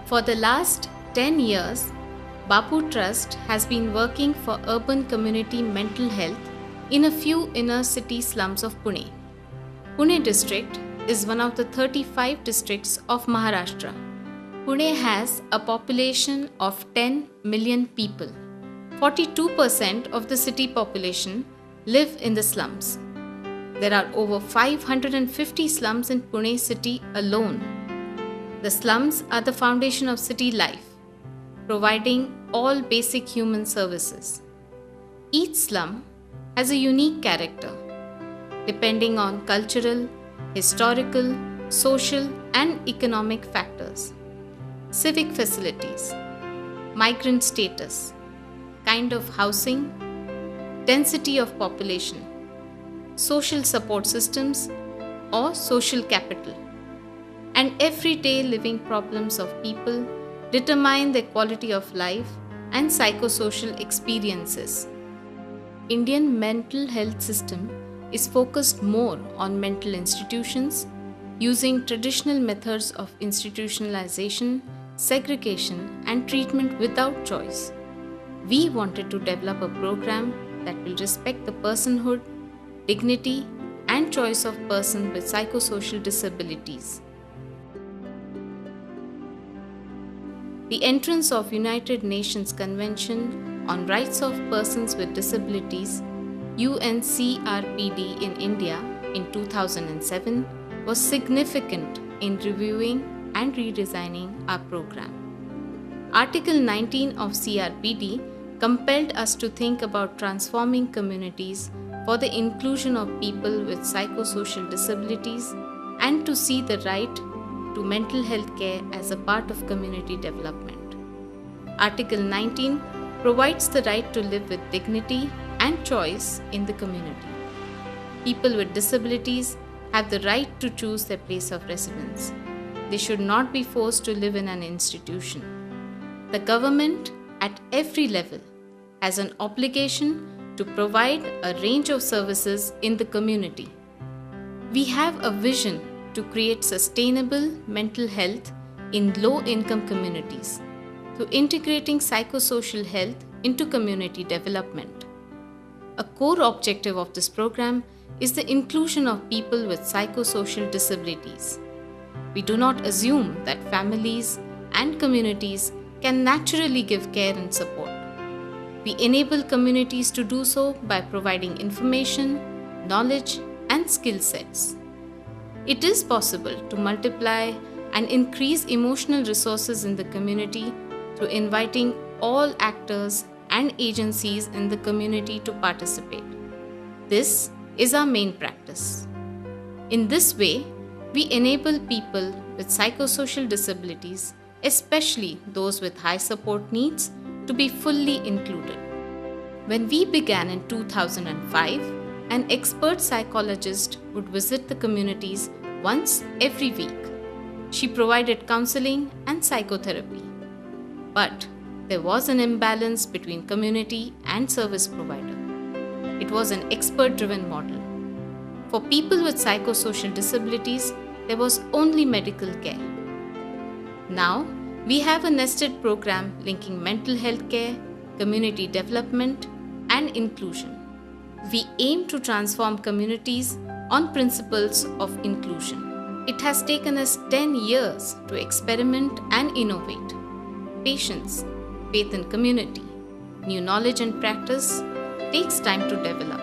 For the last 10 years, Bapu Trust has been working for urban community mental health in a few inner city slums of Pune. Pune district is one of the 35 districts of Maharashtra. Pune has a population of 10 million people. 42% of the city population live in the slums. There are over 550 slums in Pune city alone. The slums are the foundation of city life, providing all basic human services. Each slum has a unique character, depending on cultural, historical, social, and economic factors. Civic facilities, migrant status, kind of housing, density of population, social support systems or social capital, and everyday living problems of people determine their quality of life and psychosocial experiences. Indian mental health system is focused more on mental institutions, using traditional methods of institutionalization, segregation, and treatment without choice. We wanted to develop a program that will respect the personhood, dignity, and choice of person with psychosocial disabilities. The entrance of United Nations Convention on Rights of Persons with Disabilities, UNCRPD in India in 2007 was significant in reviewing and redesigning our program. Article 19 of CRPD compelled us to think about transforming communities for the inclusion of people with psychosocial disabilities and to see the right to mental health care as a part of community development. Article 19 provides the right to live with dignity and choice in the community. People with disabilities have the right to choose their place of residence. They should not be forced to live in an institution. The government, at every level, has an obligation to provide a range of services in the community. We have a vision to create sustainable mental health in low-income communities through integrating psychosocial health into community development. A core objective of this program is the inclusion of people with psychosocial disabilities. We do not assume that families and communities can naturally give care and support. We enable communities to do so by providing information, knowledge, and skill sets. It is possible to multiply and increase emotional resources in the community through inviting all actors and agencies in the community to participate. This is our main practice. In this way, we enable people with psychosocial disabilities, especially those with high support needs, to be fully included. When we began in 2005, an expert psychologist would visit the communities once every week. She provided counseling and psychotherapy. But there was an imbalance between community and service provider. It was an expert-driven model. For people with psychosocial disabilities, there was only medical care. Now, we have a nested program linking mental health care, community development, and inclusion. We aim to transform communities on principles of inclusion. It has taken us 10 years to experiment and innovate. Patience, faith in community, new knowledge and practice takes time to develop.